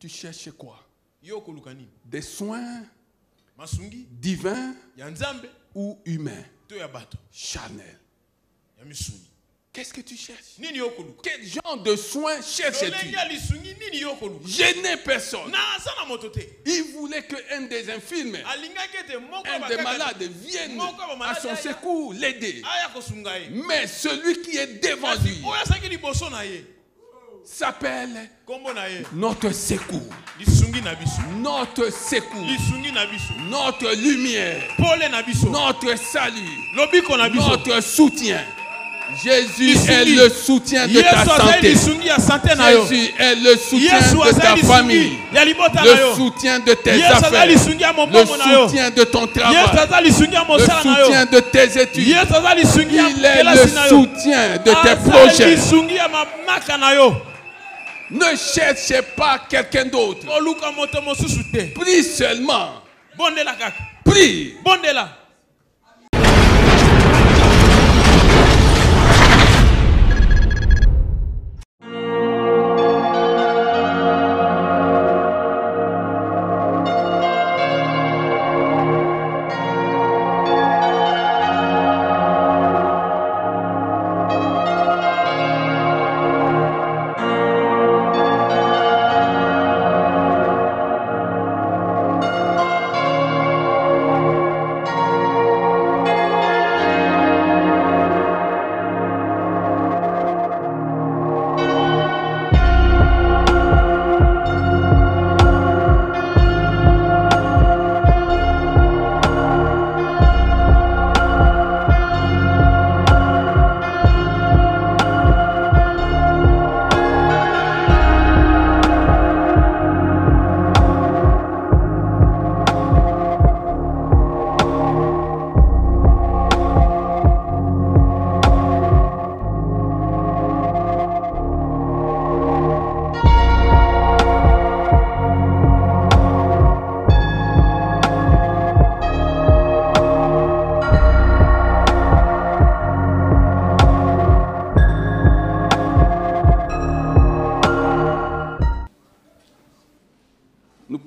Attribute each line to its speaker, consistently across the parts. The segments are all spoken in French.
Speaker 1: Tu cherches quoi?
Speaker 2: yokolukani
Speaker 1: Des soins
Speaker 2: masungi
Speaker 1: divins
Speaker 2: ya nzambe
Speaker 1: ou humains?
Speaker 2: to ya bato
Speaker 1: Charnel.
Speaker 2: ya misuni.
Speaker 1: Qu'est-ce que tu cherches?
Speaker 2: Nini yokoluka?
Speaker 1: Quel genre de soins cherches-tu?
Speaker 2: Lolenga lisungi nini yokoluka?
Speaker 1: Je n'ai personne.
Speaker 2: Na sana motote.
Speaker 1: Il voulait qu'un des infirmes,
Speaker 2: Alinga kete moko
Speaker 1: un des malades vienne à son secours l'aider.
Speaker 2: aya kosunga ye.
Speaker 1: Mais celui qui est devant lui
Speaker 2: Oya saki liboso na ye.
Speaker 1: s'appelle
Speaker 2: Kombo na ye.
Speaker 1: notre secours,
Speaker 2: Lisungi na biso.
Speaker 1: notre secours,
Speaker 2: Lisungi na biso.
Speaker 1: notre lumière,
Speaker 2: Pole na biso.
Speaker 1: notre salut,
Speaker 2: Lobiko na biso.
Speaker 1: notre soutien. Jésus
Speaker 2: Lisungi.
Speaker 1: est le soutien de ta santé.
Speaker 2: Lisungi ya santé na yo.
Speaker 1: Jésus est le soutien
Speaker 2: Yesu
Speaker 1: de ta
Speaker 2: azali
Speaker 1: famille,
Speaker 2: lisungi ya libota na
Speaker 1: le
Speaker 2: yo.
Speaker 1: soutien de tes
Speaker 2: Yesu azali
Speaker 1: affaires,
Speaker 2: lisungi ya
Speaker 1: le
Speaker 2: mombongo na yo.
Speaker 1: soutien de ton
Speaker 2: Yesu
Speaker 1: travail,
Speaker 2: azali lisungi ya
Speaker 1: le
Speaker 2: mosala na yo.
Speaker 1: soutien de tes études.
Speaker 2: Yesu azali lisungi ya
Speaker 1: Il est
Speaker 2: kelasi
Speaker 1: le
Speaker 2: na yo.
Speaker 1: soutien de tes
Speaker 2: Azali
Speaker 1: projets.
Speaker 2: lisungi ya mamaka na yo.
Speaker 1: Ne cherchez pas quelqu'un d'autre.
Speaker 2: Oluka moto mosusu te.
Speaker 1: Prie seulement.
Speaker 2: Bondela kaka.
Speaker 1: Prie.
Speaker 2: Bondela.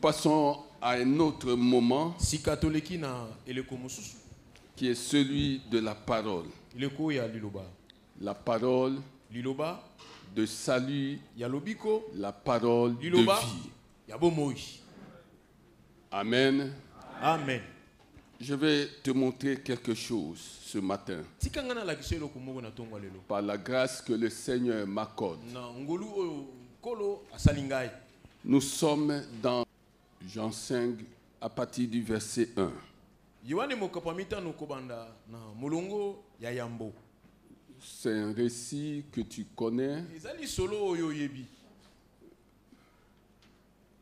Speaker 1: Passons à un autre moment
Speaker 2: Si katoliki na eleko mosusu.
Speaker 1: qui est celui de la parole.
Speaker 2: Eleko ya liloba.
Speaker 1: La parole
Speaker 2: Liloba
Speaker 1: de salut,
Speaker 2: ya lobiko.
Speaker 1: la parole
Speaker 2: Liloba
Speaker 1: de vie.
Speaker 2: ya bomoi.
Speaker 1: Amen.
Speaker 2: Amen.
Speaker 1: Je vais te montrer quelque chose ce matin.
Speaker 2: Tikangana la kiselo kumogo na tongo lelo.
Speaker 1: Par la grâce que le Seigneur m'accorde.
Speaker 2: Na ngolu oyo kolo asalingai.
Speaker 1: Nous sommes dans Jean 5 à partir du verset 1.
Speaker 2: Yohane mokapamita no kobanda na molongo ya yambo.
Speaker 1: C'est un récit que tu connais,
Speaker 2: Ezali solo oyo yebi.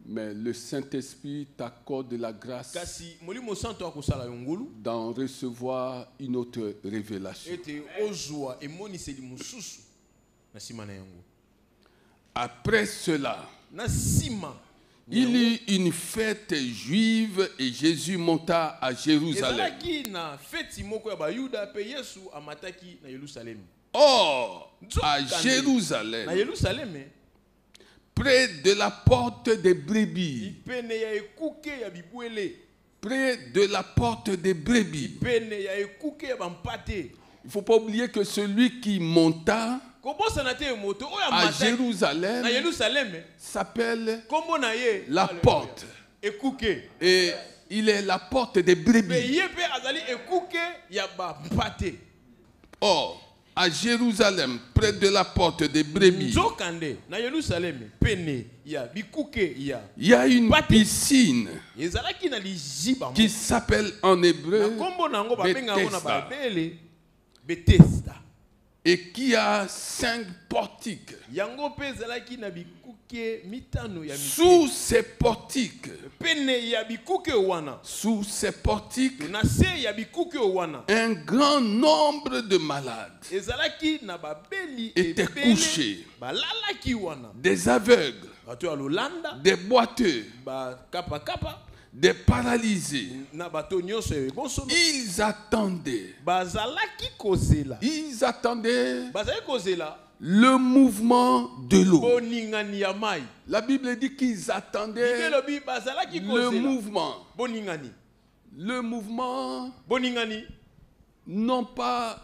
Speaker 1: mais le Saint-Esprit t'accorde la grâce
Speaker 2: Kasi molimo santo akosala yongolu.
Speaker 1: d'en recevoir une autre révélation.
Speaker 2: Ete ozwa emoniseli mususu na sima na yango.
Speaker 1: Après cela,
Speaker 2: Na sima
Speaker 1: il y eut une fête juive et Jésus monta à Jérusalem.
Speaker 2: ezalaki na feti moko ya bayuda pe Yesu amataki na Yerusalem.
Speaker 1: Or, à
Speaker 2: Na
Speaker 1: Jérusalem,
Speaker 2: Yerusalem
Speaker 1: près de la porte des brebis,
Speaker 2: ipene ya ekuke ya bibwele,
Speaker 1: près de la porte des brebis,
Speaker 2: ipene ya ekuke ya bampate.
Speaker 1: il ne faut pas oublier que celui qui monta
Speaker 2: Kobosana te moto oyo
Speaker 1: à
Speaker 2: amataki na
Speaker 1: Jérusalem
Speaker 2: Yerusalem
Speaker 1: s'appelle
Speaker 2: kombo na ye
Speaker 1: la porte.
Speaker 2: ekuke.
Speaker 1: Et il est la porte des
Speaker 2: Pe
Speaker 1: brebis.
Speaker 2: ye pe azali ekuke ya bampate.
Speaker 1: Or, à Jérusalem, près de la porte des brebis,
Speaker 2: Nzokande na Yerusalem pene ya bikuke ya
Speaker 1: il y a une piscine
Speaker 2: ezalaki na liziba
Speaker 1: qui s'appelle en
Speaker 2: na
Speaker 1: hébreu
Speaker 2: kombo nango babenga ngo na
Speaker 1: Bethesda,
Speaker 2: babele Bethesda.
Speaker 1: et qui a 5 portiques.
Speaker 2: Yango pe ezalaki na bikuke mitano ya
Speaker 1: Sous ces portiques,
Speaker 2: pene ya bikuke wana
Speaker 1: sous ces portiques,
Speaker 2: na se ya bikuke wana
Speaker 1: un grand nombre de malades
Speaker 2: ezalaki na babeli
Speaker 1: étaient couchés,
Speaker 2: balalaki wana
Speaker 1: des aveugles,
Speaker 2: bato ya lolanda
Speaker 1: des boiteux,
Speaker 2: bakapa
Speaker 1: des paralysés.
Speaker 2: na bato nyonso ebosono
Speaker 1: Ils attendaient.
Speaker 2: bazalaki kozela
Speaker 1: Ils attendaient
Speaker 2: bazalaki kozela
Speaker 1: le mouvement de l'eau.
Speaker 2: boningani ya mai.
Speaker 1: La Bible dit qu'ils attendaient
Speaker 2: Bikelobi bazalaki
Speaker 1: le
Speaker 2: kozela
Speaker 1: mouvement.
Speaker 2: boningani.
Speaker 1: Le mouvement,
Speaker 2: Boningani
Speaker 1: non pas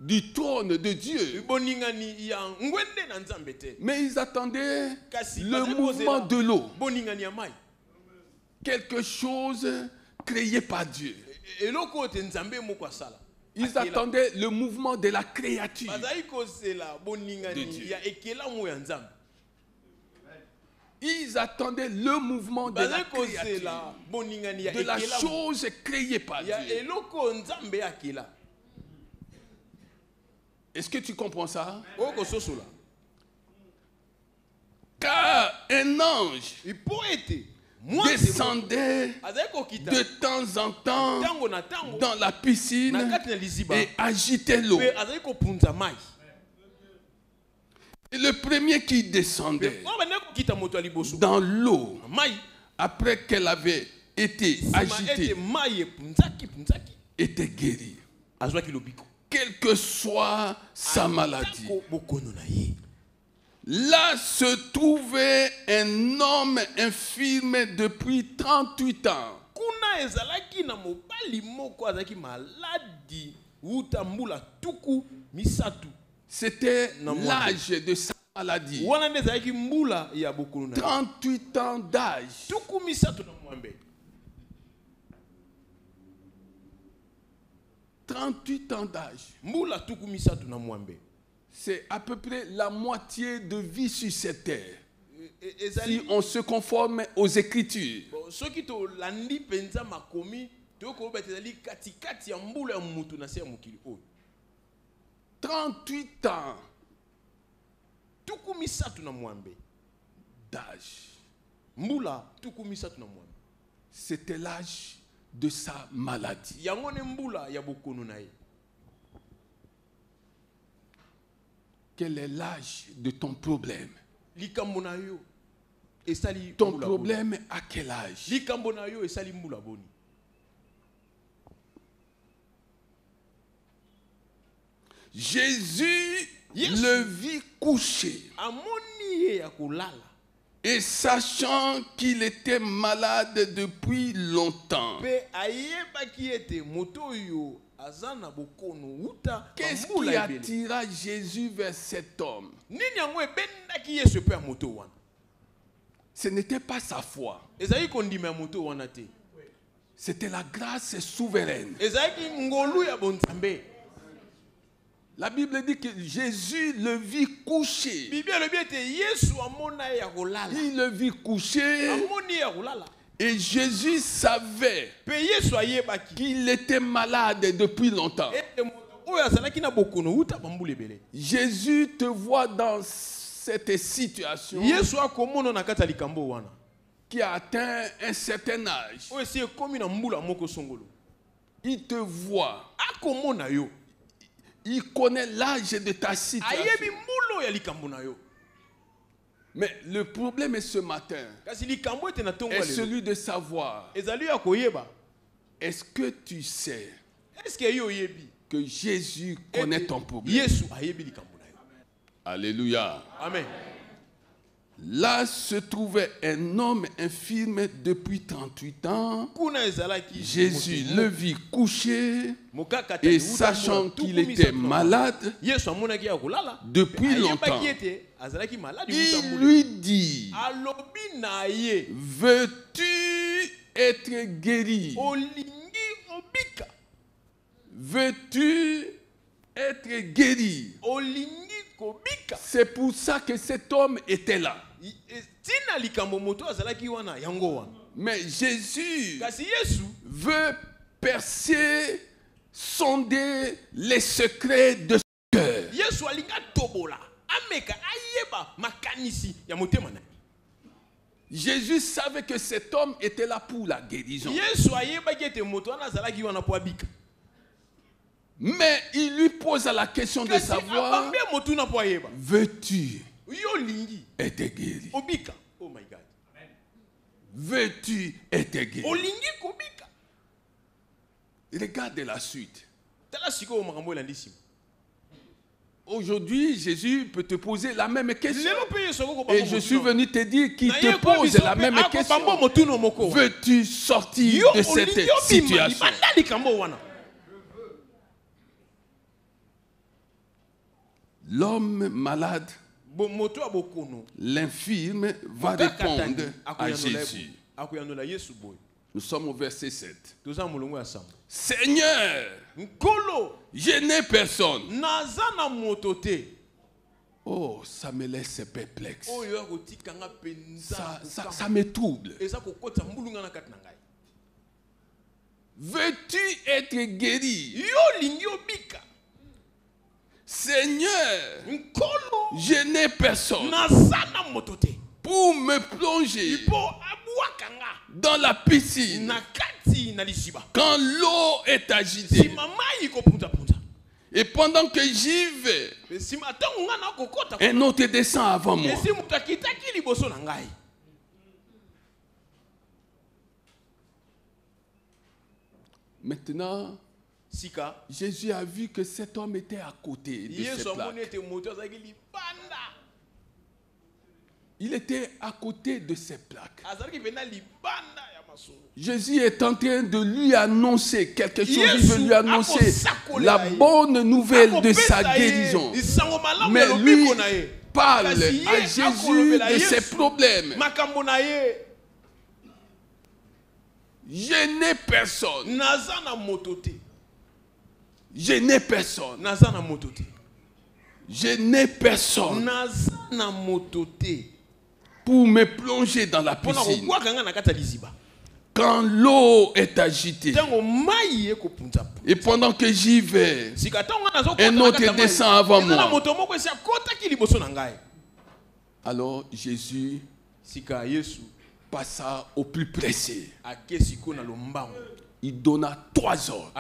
Speaker 1: du trône de Dieu,
Speaker 2: boningani ya ngwende na nzambe te.
Speaker 1: mais ils attendaient
Speaker 2: Kasi
Speaker 1: le
Speaker 2: bazali
Speaker 1: mouvement
Speaker 2: kozela
Speaker 1: de l'eau.
Speaker 2: boningani ya mai.
Speaker 1: Quelque chose créé par Dieu.
Speaker 2: Eloko te nzambe moko asala.
Speaker 1: Ils attendaient le mouvement de la créature.
Speaker 2: Bazali kozela
Speaker 1: De
Speaker 2: boningani
Speaker 1: Dieu.
Speaker 2: ya ekelamu ya nzambe.
Speaker 1: Ils attendaient le mouvement de la
Speaker 2: Bazali
Speaker 1: créature,
Speaker 2: kozela boningani ya
Speaker 1: de la
Speaker 2: ekelamu
Speaker 1: chose créée par
Speaker 2: ya
Speaker 1: Dieu.
Speaker 2: eloko nzambe akela.
Speaker 1: Est-ce que tu comprends ça?
Speaker 2: Oko sosola.
Speaker 1: Car un ange
Speaker 2: Ipo ete
Speaker 1: descendait
Speaker 2: azali kokita
Speaker 1: de temps en temps
Speaker 2: tango na tango
Speaker 1: dans la piscine
Speaker 2: na kati na liziba
Speaker 1: et agitait l'eau.
Speaker 2: pe azali kopunza mai.
Speaker 1: Et le premier qui descendait
Speaker 2: Pe bana kokita moto ya liboso
Speaker 1: dans l'eau,
Speaker 2: mai
Speaker 1: après qu'elle avait été
Speaker 2: sima ete
Speaker 1: agitée,
Speaker 2: mai epunzaki
Speaker 1: était guéri.
Speaker 2: azwaki lobiko.
Speaker 1: Quelle que soit sa maladie.
Speaker 2: Ko bokono na ye.
Speaker 1: Là se trouvait un homme infirme depuis 38 ans.
Speaker 2: Kuna ezalaki na mobali moko azalaki maladi uta mbula tuku misatu.
Speaker 1: C'était
Speaker 2: Non, moi,
Speaker 1: l'âge de sa maladie.
Speaker 2: Wana nde ezalaki mbula ya bokono na ye.
Speaker 1: 38 ans d'âge.
Speaker 2: Tuku misatu na mwambe.
Speaker 1: 38 ans d'âge.
Speaker 2: Mbula tuku misatu na mwambe.
Speaker 1: C'est à peu près la moitié de vie sur cette terre. Si
Speaker 2: Ezali
Speaker 1: on se conforme aux Écritures.
Speaker 2: bon, soki to landi penza makomi to ko betezali katikati ya mbula ya mutu na se ya mokili oyo.
Speaker 1: 38 ans
Speaker 2: Tuku misatu na mwambe.
Speaker 1: d'âge.
Speaker 2: Mbula tuku misatu na mwambe.
Speaker 1: C'était l'âge de sa maladie.
Speaker 2: Yango ne mbula ya bokono na ye.
Speaker 1: Quel est l'âge de ton problème?
Speaker 2: Likambo na yo esali
Speaker 1: Ton
Speaker 2: mbula
Speaker 1: problème à quel âge?
Speaker 2: boni. Likambo na yo esali mbula boni.
Speaker 1: Jésus
Speaker 2: Yes.
Speaker 1: le vit couché
Speaker 2: Amoni ye ya kolala.
Speaker 1: et sachant qu'il était malade depuis longtemps.
Speaker 2: Pe ayebaki ete moto yo azana bokono uta
Speaker 1: Qu'est-ce qui
Speaker 2: bambula ebele.
Speaker 1: attira Jésus vers cet homme?
Speaker 2: Nini yango ebendaki yesu pe ya moto wana.
Speaker 1: Ce n'était pas sa foi.
Speaker 2: Ezali kondima ya moto wana te.
Speaker 1: C'était la grâce souveraine.
Speaker 2: Ezalaki ngolu ya bonzambe.
Speaker 1: La Bible dit que Jésus le vit couché.
Speaker 2: Bible elobi ete yesu amona ye ya kolala.
Speaker 1: Il le vit couché
Speaker 2: Amoni ye ya kolala.
Speaker 1: et Jésus savait
Speaker 2: Pe yesu ayebaki.
Speaker 1: qu'il était malade depuis longtemps.
Speaker 2: Ete moto oyo azalaki na bokono uta bambula ebele.
Speaker 1: Jésus te voit dans cette situation
Speaker 2: Yesu akomona na kati ya likambo wana.
Speaker 1: qui a atteint un certain âge.
Speaker 2: Oyo esi ekomi na mbula moko songolo.
Speaker 1: Il te voit.
Speaker 2: Akomona yo.
Speaker 1: Il connaît l'âge de ta situation.
Speaker 2: Ayebi mbulo ya likambo na yo.
Speaker 1: Mais le problème est ce matin
Speaker 2: Kasi likambo ete na tongo
Speaker 1: est
Speaker 2: lelo.
Speaker 1: celui de savoir,
Speaker 2: Ezali ya koyeba.
Speaker 1: est-ce que tu sais
Speaker 2: Est-ce que yo yebi?
Speaker 1: que Jésus connaît ton problème?
Speaker 2: Yesu ayebi likambo na yo.
Speaker 1: Alléluia.
Speaker 2: Amen.
Speaker 1: Là se trouvait un homme infirme depuis 38 ans.
Speaker 2: Kuna ezalaki
Speaker 1: Jésus le vit couché
Speaker 2: mokaka
Speaker 1: et
Speaker 2: te, uta
Speaker 1: sachant
Speaker 2: mbula,
Speaker 1: qu'il
Speaker 2: tuku
Speaker 1: était
Speaker 2: misato na
Speaker 1: malade
Speaker 2: Yesu amonaki ya kolala.
Speaker 1: depuis longtemps.
Speaker 2: Ayebaki ete azalaki maladi uta
Speaker 1: Il
Speaker 2: mbula.
Speaker 1: lui dit,
Speaker 2: Alobi na ye.
Speaker 1: veux-tu être guéri?
Speaker 2: Olingi obika.
Speaker 1: Veux-tu être guéri?
Speaker 2: Olingi kobika.
Speaker 1: C'est pour ça que cet homme était là.
Speaker 2: Tina likambo moto azalaki wana yango wana.
Speaker 1: Mais Jésus
Speaker 2: Kasi Yesu
Speaker 1: veut percer, sonder les secrets de son cœur.
Speaker 2: Yesu alinga tobola. Ameka ayeba makanisi ya motema na.
Speaker 1: Jésus savait que cet homme était là pour la guérison.
Speaker 2: Yesu ayeba ete moto wana azalaki wana po abika.
Speaker 1: Mais il lui pose la question de
Speaker 2: Kasi
Speaker 1: savoir,
Speaker 2: abambe motu na po ayeba.
Speaker 1: veux-tu
Speaker 2: Yo lingi
Speaker 1: être guéri?
Speaker 2: obika. Oh my God.
Speaker 1: Veux-tu être guéri?
Speaker 2: Olingi kobika.
Speaker 1: Regarde la suite.
Speaker 2: Tala siko makambo elandi sima.
Speaker 1: Aujourd'hui, Jésus peut te poser la même question.
Speaker 2: Lelo pe Yesu ko
Speaker 1: Et je suis venu te dire qu'il te pose la même question. Veux-tu sortir de cette situation? L'homme malade, l'infirme, va répondre à Jésus. Nous sommes au verset 7. Seigneur, je n'ai personne. Oh, ça me laisse perplexe. Ça me trouble. Veux-tu être guéri? Seigneur, je n'ai personne pour me plonger dans la piscine quand l'eau est agitée. Et pendant que j'y vais, un autre descend avant moi. Maintenant, Jésus a vu que cet homme était à côté de cette plaque. Il était à côté de ces plaques. Jésus est en train de lui annoncer quelque chose. Il veut lui annoncer la bonne nouvelle de sa guérison. Mais lui parle à Jésus de ses problèmes. Je n'ai personne. Je n'ai personne. Je n'ai personne pour me plonger dans la piscine quand l'eau est agitée. Et pendant que j'y vais, un autre descend avant moi. Alors Jésus passa au plus pressé. Il donna 3 ordres.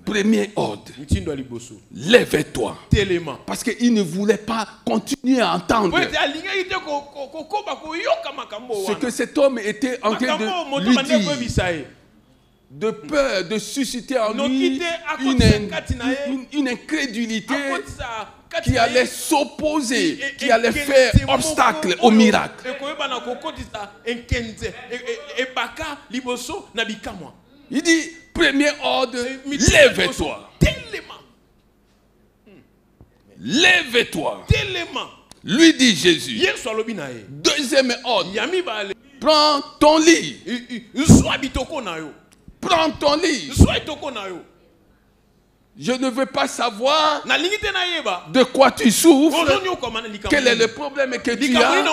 Speaker 1: Premier ordre, lève-toi. Parce qu'il ne voulait pas continuer à entendre ce que cet homme était en train de lui dire, de peur de susciter en lui une incrédulité qui allait s'opposer, qui allait faire obstacle au miracle. Il dit, premier ordre, lève-toi. Lève-toi. Lui dit Jésus. Deuxième ordre, prends ton lit. Prends ton lit. Je ne veux pas savoir de quoi tu souffres, quel est le problème que tu as,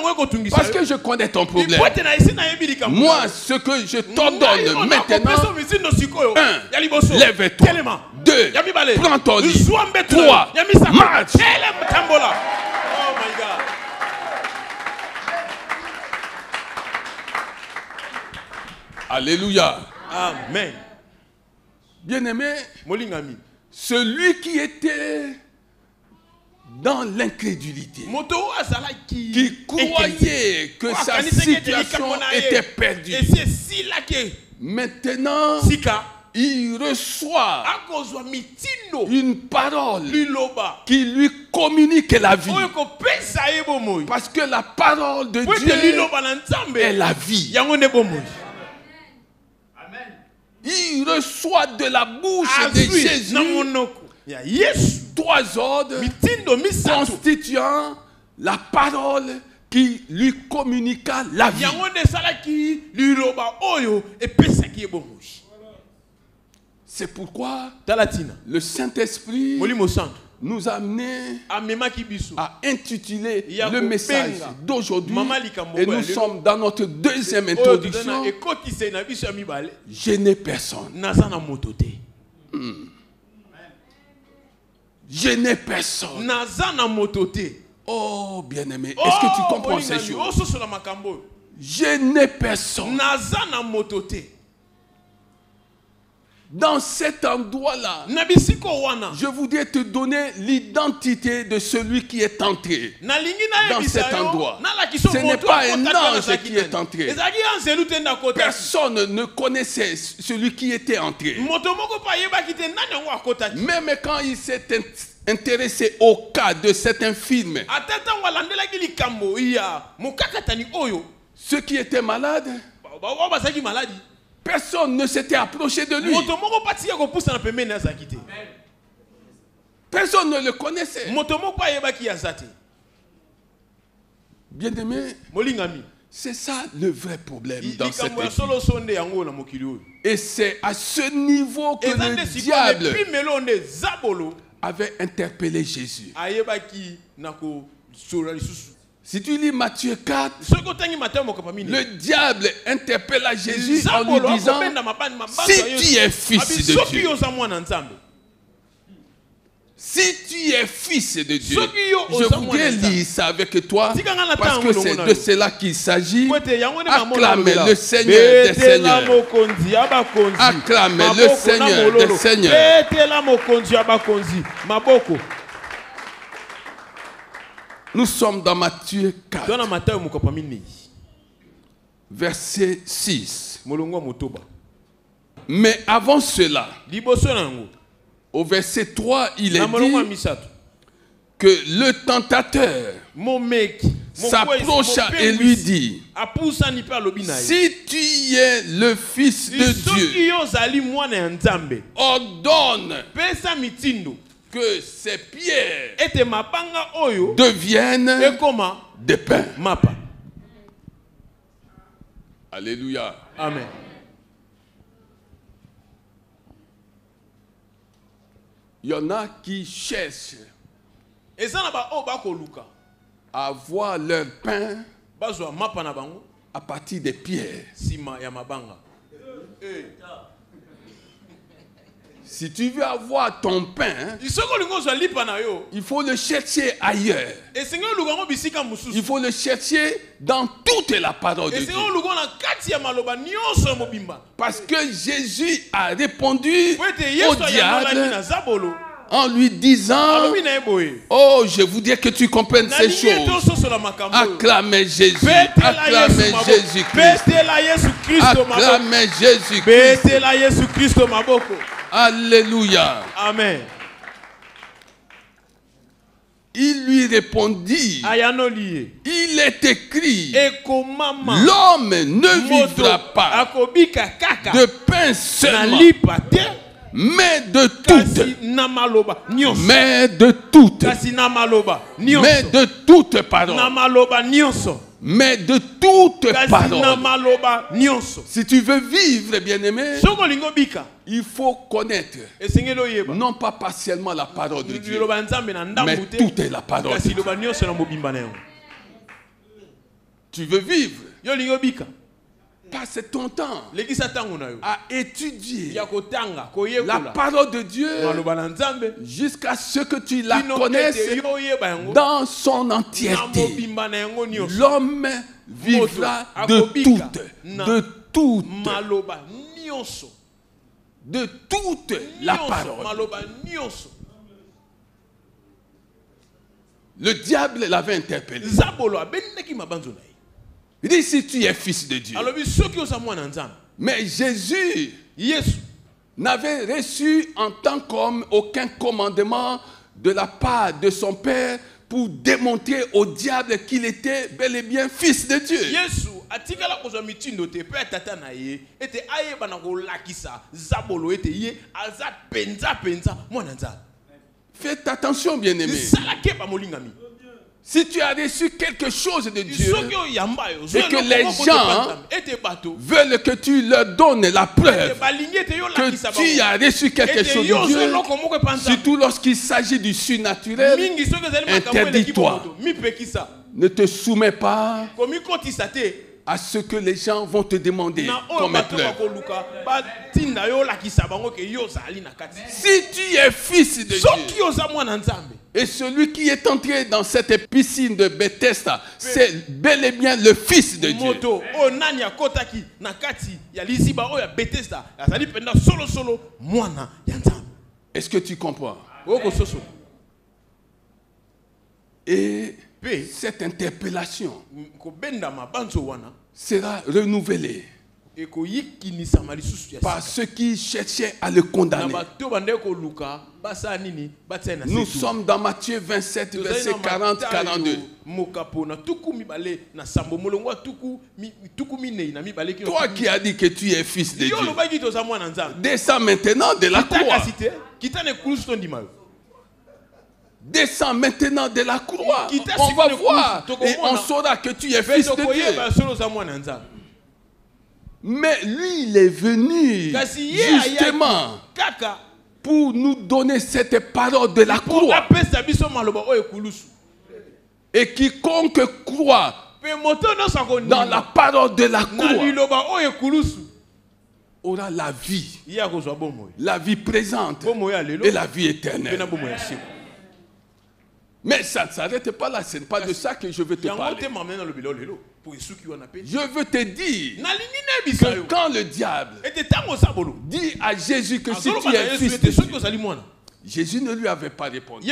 Speaker 1: parce que je connais ton problème. Moi, ce que je t'ordonne maintenant, 1, lève-toi. 2, prends ton lit. 3, marche.
Speaker 2: Oh my God.
Speaker 1: Alléluia.
Speaker 2: Amen.
Speaker 1: Bien-aimé, celui qui était dans l'incrédulité, qui croyait que sa situation était perdue, maintenant il reçoit une parole qui lui communique la vie. Parce que la parole de Dieu est la vie. Il reçoit de la bouche de Jésus 3 ordres constituant la parole qui lui communiqua la vie. C'est pourquoi le Saint-Esprit nous a amené à intituler le message d'aujourd'hui, et nous sommes dans notre deuxième introduction. Je n'ai personne. Je n'ai personne. Oh bien-aimé, est-ce que tu comprends ces choses? Je n'ai personne. Dans cet endroit-là, je voudrais te donner l'identité de celui qui est entré dans cet endroit. Ce n'est pas un ange qui est entré. Personne ne connaissait celui qui était entré. Même quand il s'est intéressé au cas de certains films. Ceux qui étaient malades, personne ne s'était approché de lui. Personne ne le connaissait. Bien-aimé, c'est ça le vrai problème dans cette vie. Et c'est à ce niveau que le diable avait interpellé Jésus. Si tu lis Matthieu 4, le diable interpella Jésus en lui disant, si tu es fils de Dieu, si tu es fils de Dieu, je voudrais lire ça avec toi parce que c'est de cela qu'il s'agit. Acclamez le Seigneur des Seigneurs. Acclamez le Seigneur des Seigneurs. Nous sommes dans Matthieu 4, verset 6. Mais avant cela, au verset 3, il est dit que le tentateur s'approcha et lui dit, si tu es le Fils de Dieu, ordonne que ces pierres deviennent des pains. Alléluia.
Speaker 2: Amen.
Speaker 1: Il y en a qui cherchent à avoir leur pain à partir des pierres. Si tu veux avoir ton pain, il faut le chercher ailleurs. Il faut le chercher dans toute la parole de Dieu. Parce que Jésus a répondu au diable en lui disant, oh, je voudrais que tu comprennes ces choses. Acclamez Jésus. Acclamez Jésus-Christ. Acclamez Jésus-Christ. Alléluia.
Speaker 2: Amen.
Speaker 1: Il lui répondit, il est écrit, l'homme ne vivra pas de pain seulement, mais de toute parole. Mais de toute parole. Si tu veux vivre, bien-aimé, il faut connaître non pas partiellement la parole de Dieu, mais toute la parole de Dieu. Tu veux vivre, passe ton temps à étudier la parole de Dieu jusqu'à ce que tu la connaisses dans son entièreté. L'homme vivra de toute la parole. Le diable l'avait interpellé. Il dit, si tu es fils de Dieu. Mais Jésus n'avait reçu en tant qu'homme aucun commandement de la part de son Père pour démontrer au diable qu'il était bel et bien fils de Dieu. Faites attention, bien-aimés. Si tu as reçu quelque chose de Dieu et que les gens veulent que tu leur donnes la preuve que tu as reçu quelque chose de Dieu, surtout lorsqu'il s'agit du surnaturel, interdis-toi. Ne te soumets pas à ce que les gens vont te demander comme preuve. Si tu es fils de Dieu, et celui qui est entré dans cette piscine de Bethesda, c'est bel et bien le Fils de Dieu. Est-ce que tu comprends? Et cette interpellation sera renouvelée par ceux qui cherchaient à le condamner. Nous sommes dans Matthieu 27, verset 40-42. Toi qui as dit que tu es fils de Dieu, descends maintenant de la croix. Descends maintenant de la croix. On va voir et on saura que tu es fils de Dieu. Mais lui, il est venu justement pour nous donner cette parole de la croix. Et quiconque croit dans la parole de la croix aura la vie présente et la vie éternelle. Mais ça ne s'arrête pas là, ce n'est pas de ça que je veux te parler. Je veux te dire que quand le diable dit à Jésus que si tu es fils de Dieu, Jésus ne lui avait pas répondu.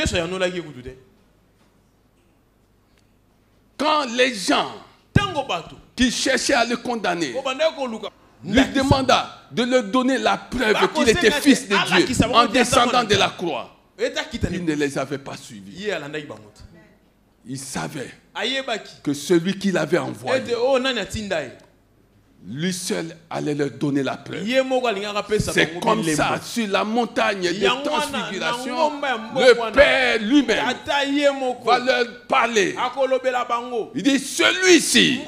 Speaker 1: Quand les gens qui cherchaient à le condamner lui demanda de leur donner la preuve qu'il était fils de Dieu en descendant de la croix, il ne les avait pas suivis. Il savait que celui qui l'avait envoyé, lui seul allait leur donner la preuve. C'est comme ça, sur la montagne de transfiguration, le Père lui-même va leur parler. Il dit, celui-ci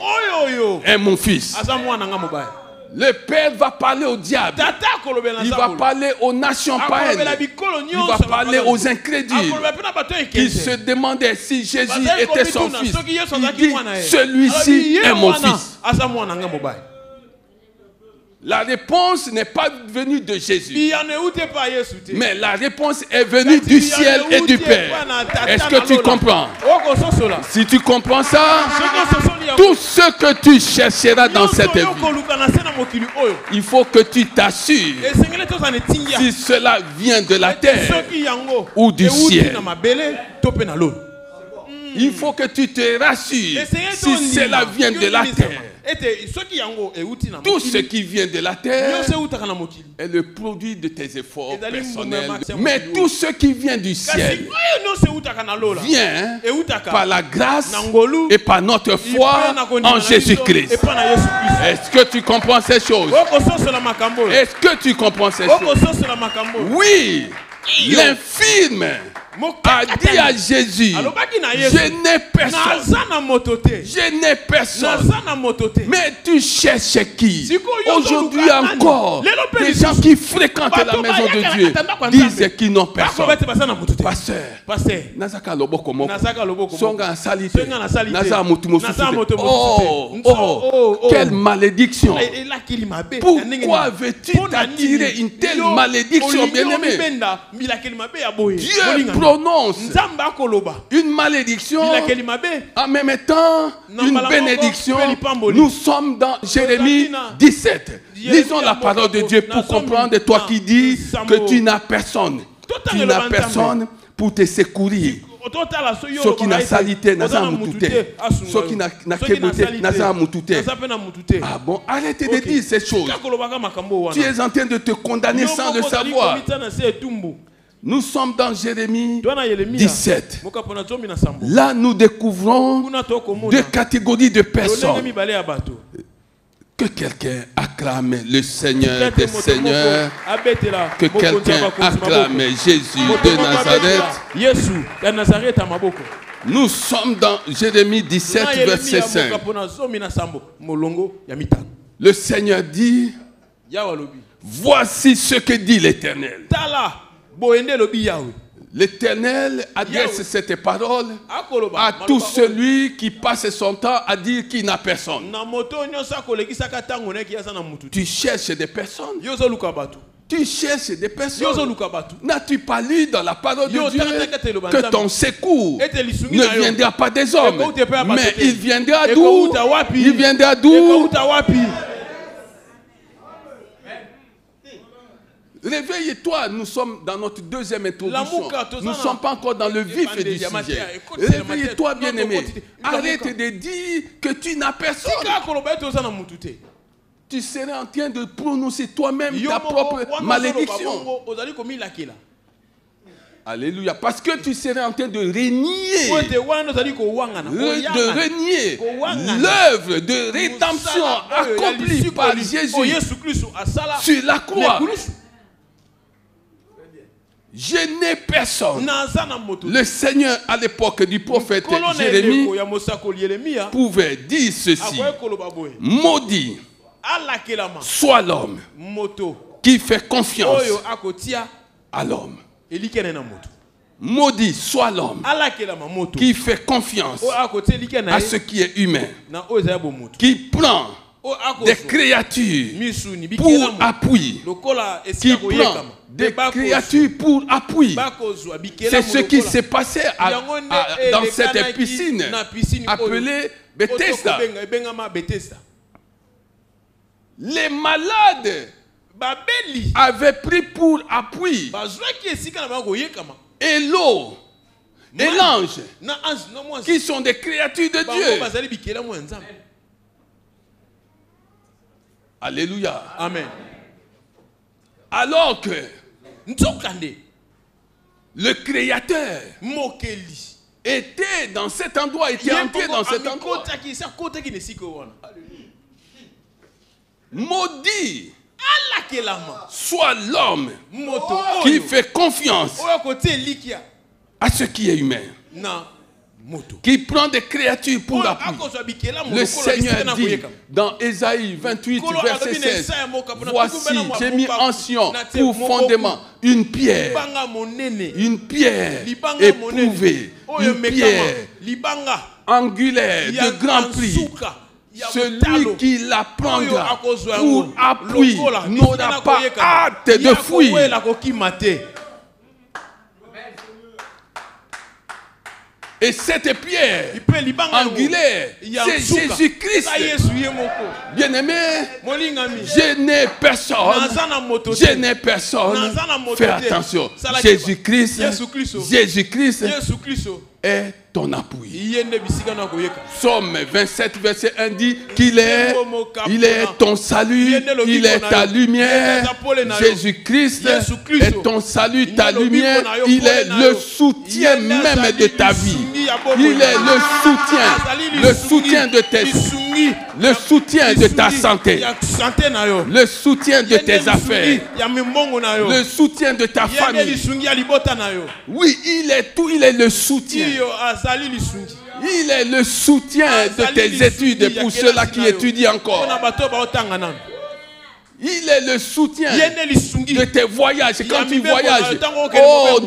Speaker 1: est mon fils. Le Père va parler au diable. Il va parler aux nations païennes. Il va parler aux incrédules qui se demandaient si Jésus était son fils. Il dit, celui-ci est mon fils. La réponse n'est pas venue de Jésus, mais la réponse est venue du ciel et du Père. Est-ce que tu comprends? Si tu comprends ça, tout ce que tu chercheras dans cette vie, il faut que tu t'assures si cela vient de la terre ou du ciel. Il faut que tu te rassures si cela vient de la terre. Tout ce qui vient de la terre est le produit de tes efforts personnels. Mais tout ce qui vient du ciel vient par la grâce et par notre foi en Jésus-Christ. Est-ce que tu comprends ces choses? Est-ce que tu comprends ces choses? Oui, l'infirme a dit à Jésus, je n'ai personne. Je n'ai personne. Mais tu cherches qui? Aujourd'hui encore, les gens qui fréquentent la maison de Dieu disent qu'ils n'ont personne. Pasteur, Nazaka Loboko Moko, Songa Salite, Naza Mutumosu. Oh, quelle malédiction! Pourquoi veux-tu t'attirer une telle malédiction, bien-aimé? Dieu prononce une malédiction en même temps une bénédiction. Nous sommes dans Jérémie 17. Lisons la parole de Dieu pour comprendre, toi qui dis que tu n'as personne. Tu n'as personne pour te secourir. Ce qui n'a salité n'a pas mutute. Ce qui n'a kebote n'a pas mutute. Ah bon, arrêtez de dire ces choses. Tu es en train de te condamner sans le savoir. Nous sommes dans Jérémie 17. Là, nous découvrons deux catégories de personnes. Que quelqu'un acclame le Seigneur des Seigneurs. Que quelqu'un acclame Jésus de Nazareth. Nous sommes dans Jérémie 17, verset 5. Le Seigneur dit, voici ce que dit l'Éternel. L'Éternel adresse cette parole à tout celui qui passe son temps à dire qu'il n'a personne. Tu cherches des personnes. Tu cherches des personnes. N'as-tu pas lu dans la parole de Dieu que ton secours ne viendra pas des hommes, mais il viendra d'où? Il viendra d'où? Réveille-toi, nous sommes dans notre deuxième introduction. Nous ne sommes pas encore dans le vif du sujet. Réveille-toi, bien-aimé. Arrête de dire que tu n'as personne. tu serais en train de prononcer toi-même ta propre malédiction. Alléluia. Parce que tu serais en train de renier l'œuvre de rédemption accomplie par Jésus sur la croix. Je n'ai personne. Le Seigneur, à l'époque du prophète Jérémie, pouvait dire ceci: maudit soit l'homme qui fait confiance à l'homme. Maudit soit l'homme qui fait confiance à ce qui est humain, qui prend des créatures pour appui, qui prend des créatures pour appui. C'est ce qui s'est passé dans cette piscine appelée Bethesda. Les malades avaient pris pour appui et l'eau et l'ange, qui sont des créatures de Dieu. Alléluia.
Speaker 2: Amen.
Speaker 1: Alors que le Créateur était dans cet endroit, était entré dans cet endroit. Maudit soit l'homme qui fait confiance à ce qui est humain, qui prend des créatures pour appui. Le Seigneur dit dans Ésaïe 28, verset 16, voici, j'ai mis en Sion pour fondement une pierre éprouvée, une pierre angulaire de grand prix. Celui qui la prendra pour appui n'aura pas hâte de fuir. Et cette pierre angulaire, c'est Jésus-Christ. Bien-aimé, je n'ai personne. Je n'ai personne. Fais attention. Jésus-Christ est ton appui. Psaume 27, verset 1 dit qu'il est ton salut, il est ta lumière. Jésus-Christ est ton salut, ta lumière. Il est le soutien même de ta vie. Il est le soutien de tes le soutien de ta santé, le soutien de tes affaires, le soutien de ta famille. Oui, il est tout, il est le soutien. Il est le soutien de tes études pour ceux-là qui étudient encore. Il est le soutien de tes voyages. Quand tu voyages, oh,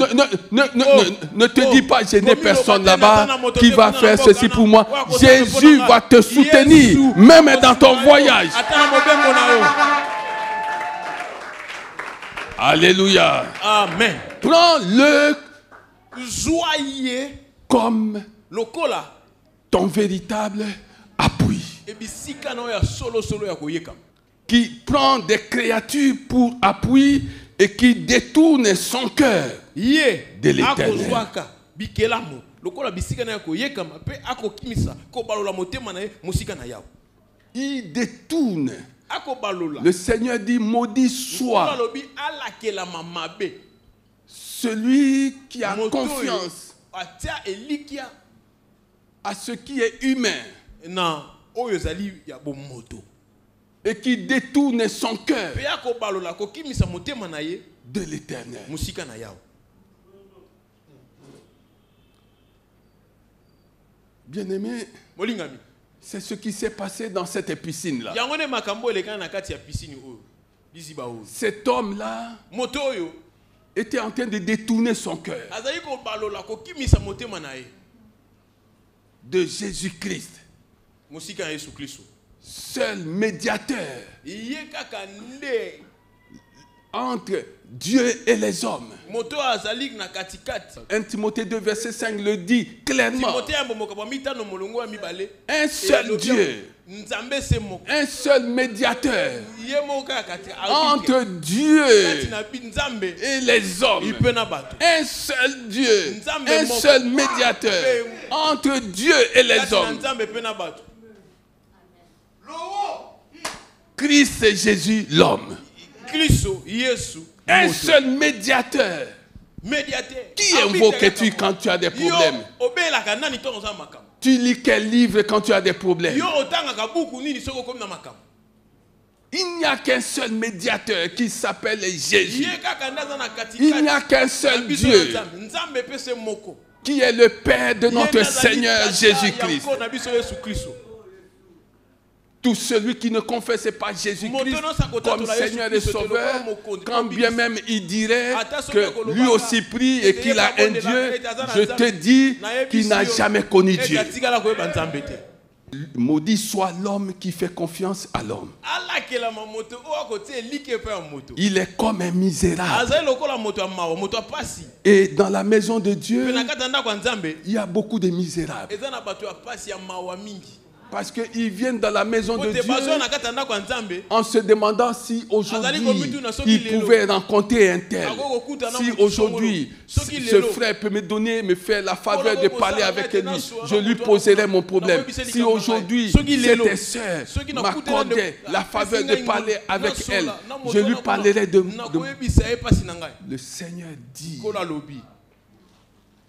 Speaker 1: ne te dis pas, je n'ai personne là-bas qui va faire ceci pour moi. Jésus va te soutenir, même dans ton voyage. Alléluia.
Speaker 2: Amen.
Speaker 1: Prends-le comme ton véritable appui. Qui prend des créatures pour appui et qui détourne son cœur de l'Éternel. Il détourne. Le Seigneur dit, maudit soit celui qui a confiance à ce qui est humain et qui détourne son cœur de l'Éternel. Bien-aimé, c'est ce qui s'est passé dans cette piscine-là. Cet homme-là était en train de détourner son cœur de Jésus-Christ, seul médiateur entre Dieu et les hommes. 1 Timothée 2, verset 5 le dit clairement. Un seul Dieu, un seul médiateur entre Dieu et les hommes. Un seul Dieu, un seul médiateur entre Dieu et les hommes. Christ et Jésus, l'homme. Un seul médiateur. Qui invoques-tu quand tu as des problèmes? Tu lis quel livre quand tu as des problèmes? Il n'y a qu'un seul médiateur qui s'appelle Jésus. Il n'y a qu'un seul Dieu qui est le Père de notre Seigneur Jésus-Christ. Tout celui qui ne confesse pas Jésus-Christ comme Seigneur et Sauveur, quand bien même il dirait que lui aussi prie et qu'il a un Dieu, je te dis qu'il n'a jamais connu Dieu. Maudit soit l'homme qui fait confiance à l'homme. Il est comme un misérable. Et dans la maison de Dieu, il y a beaucoup de misérables. Parce qu'ils viennent dans la maison de Dieu en se demandant si aujourd'hui ils pouvaient rencontrer un tel. Si aujourd'hui ce frère peut me faire la faveur de parler avec lui, je lui poserai mon problème. Si aujourd'hui cette sœur m'accordait la faveur de parler avec elle, je lui parlerai de... Le Seigneur dit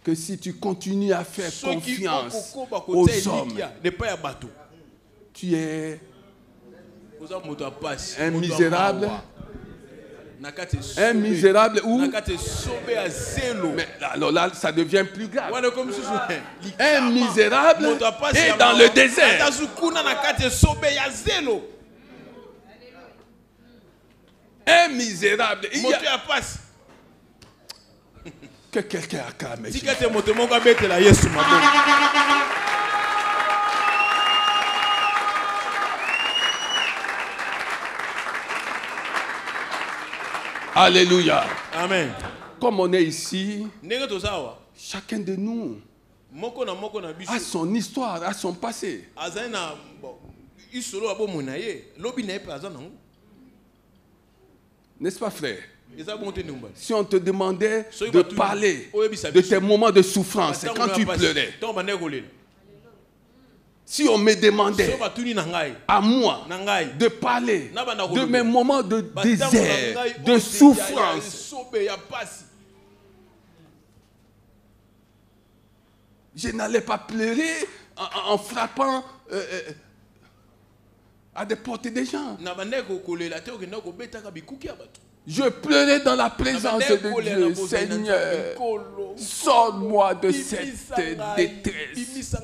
Speaker 1: que si tu continues à faire confiance aux hommes, tu es un misérable. Un misérable ou... Mais alors là, ça devient plus grave. Un misérable est dans le désert. Un misérable. Que quelqu'un acclame. Alléluia.
Speaker 2: Amen.
Speaker 1: Comme on est ici, chacun de nous a son histoire, a son passé. N'est-ce pas, frère? Si on te demandait de parler de tes moments de souffrance, quand tu pleurais, si on me demandait à moi de parler de mes moments de désert, de souffrance, je n'allais pas pleurer en frappant à des portes des gens. Je pleurais dans la présence de Dieu. Seigneur, sors-moi de cette détresse.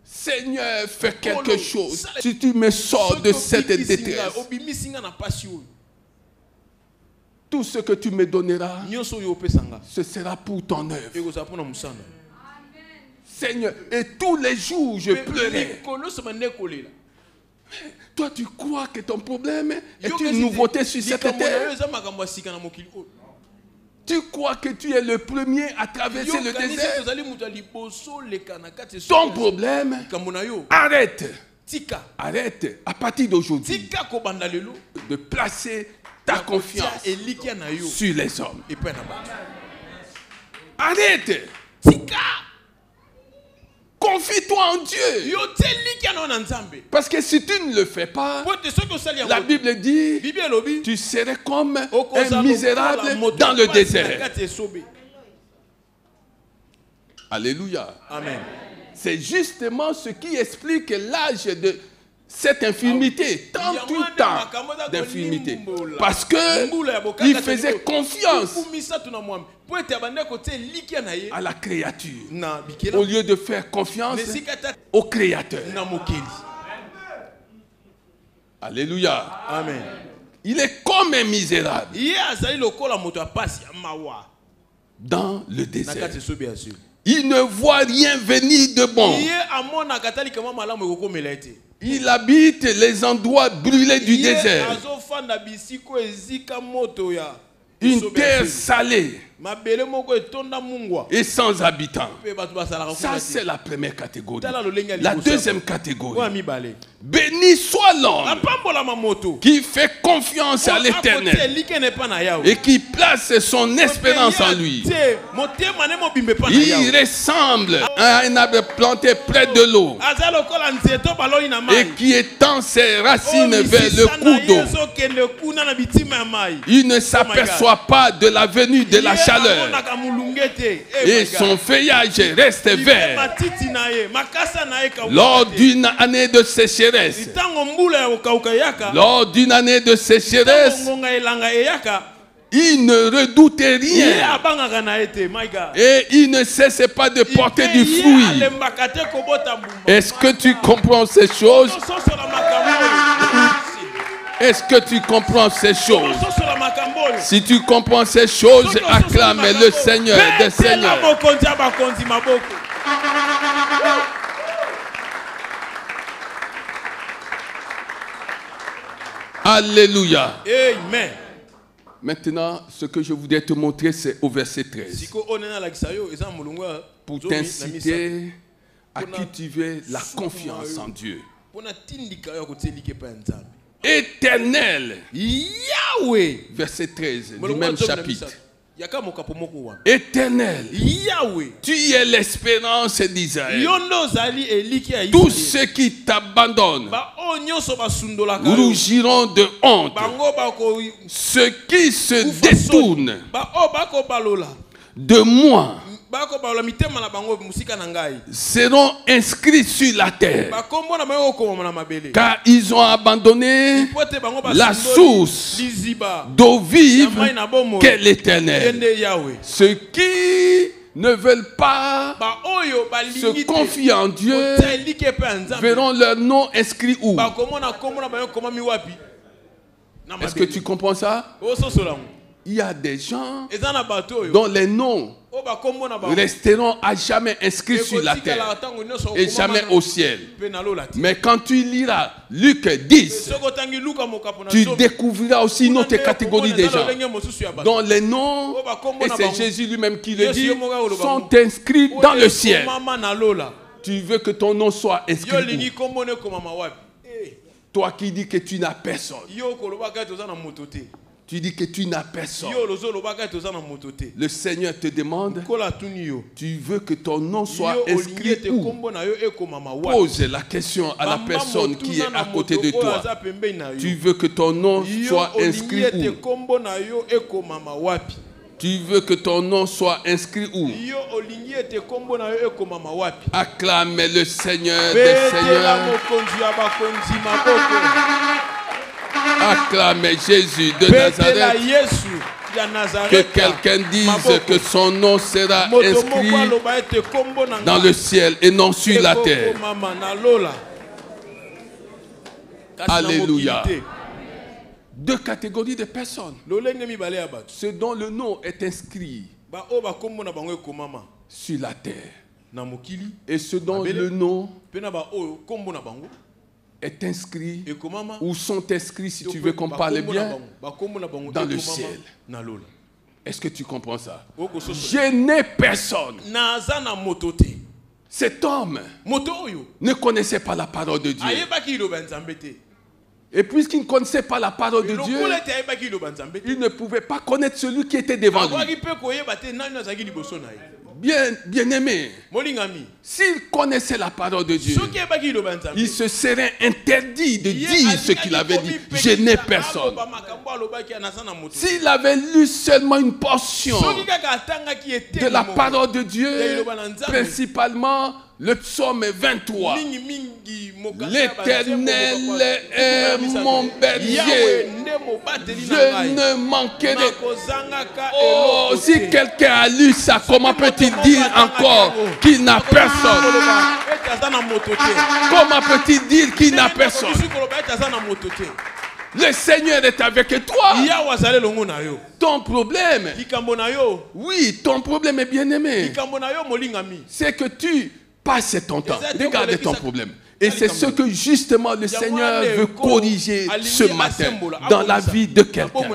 Speaker 1: Seigneur, fais quelque chose. Si tu me sors de cette détresse, tout ce que tu me donneras, ce sera pour ton œuvre. Seigneur, et tous les jours je pleurais. Toi, tu crois que ton problème est une nouveauté sur cette terre? Tu crois que tu es le premier à traverser le désert? Ton problème, arrête. Arrête à partir d'aujourd'hui de placer ta confiance sur les hommes. Arrête. Confie-toi en Dieu. Parce que si tu ne le fais pas, la Bible dit, tu serais comme un misérable dans le désert. Alléluia.
Speaker 2: Amen.
Speaker 1: C'est justement ce qui explique l'âge de cette infirmité, 38 ans d'infirmité. Parce qu'il faisait confiance à la créature au lieu de faire confiance au Créateur. Alléluia.
Speaker 2: Amen.
Speaker 1: Il est comme un misérable dans le désert. Il ne voit rien venir de bon. Il habite les endroits brûlés du désert. Une terre salée. et sans habitants. Ça, c'est la première catégorie. La deuxième catégorie. Béni soit l'homme qui fait confiance à l'Éternel et qui place son espérance en lui. Il ressemble à un arbre planté près de l'eau et qui étend ses racines vers le cours d'eau. Il ne s'aperçoit pas de la venue de la chaleur et son feuillage reste vert. Lors d'une année de sécheresse, il ne redoute rien et il ne cesse pas de porter du fruit. Est-ce que tu comprends ces choses? Est-ce que tu comprends ces choses? Si tu comprends ces choses, acclame le Seigneur des Seigneurs. Alléluia.
Speaker 2: Amen.
Speaker 1: Maintenant, ce que je voudrais te montrer, c'est au verset 13. Pour t'inciter à cultiver la confiance en Dieu. Éternel,
Speaker 2: Yahweh,
Speaker 1: verset 13 du même chapitre. Éternel,
Speaker 2: Yahweh,
Speaker 1: tu es l'espérance d'Israël. Tous ceux qui t'abandonnent rougiront de honte. Ceux qui se détournent de moi seront inscrits sur la terre, car ils ont abandonné la source d'eau vive qu'est l'Éternel. Ceux qui ne veulent pas se confier en Dieu verront leur nom inscrit où? Est-ce que tu comprends ça? Il y a des gens dont les noms resteront à jamais inscrits sur la terre et jamais au ciel. Mais quand tu liras Luc 10, tu découvriras aussi une autre catégorie de gens dont les noms, et c'est Jésus lui-même qui le dit, sont inscrits dans le ciel. Tu veux que ton nom soit inscrit où? Toi qui dis que tu n'as personne. Tu dis que tu n'as personne. Le Seigneur te demande, tu veux que ton nom soit inscrit où? Pose la question à la personne qui est à côté de toi. Tu veux que ton nom soit inscrit où? Tu veux que ton nom soit inscrit où? Acclame le Seigneur des Seigneurs. Acclame Jésus de Nazareth. Que quelqu'un dise que son nom sera inscrit dans le ciel et non sur la terre. Alléluia. Deux catégories de personnes. Ceux dont le nom est inscrit sur la terre et ceux dont le nom est inscrit ou sont inscrits, si tu veux qu'on parle bien, dans le ciel. Est-ce que tu comprends ça? Je n'ai personne. Cet homme ne connaissait pas la parole de Dieu. Et puisqu'il ne connaissait pas la parole de Dieu, il ne pouvait pas connaître celui qui était devant lui. Bien aimé, s'il connaissait la parole de Dieu, il se serait interdit de dire ce qu'il avait dit. Je n'ai personne. S'il avait lu seulement une portion de la parole de Dieu, principalement le psaume 23. L'Éternel est mon berger. Je ne manquerai de... Oh, si quelqu'un a lu ça, comment peut-il dire encore qu'il n'a personne? Comment peut-il dire qu'il n'a personne? Le Seigneur est avec toi. Ton problème, oui, ton problème est bien aimé. C'est que tu passes ton temps. Regarde ton problème. Et c'est ce que justement le Seigneur veut corriger ce matin dans la vie de quelqu'un.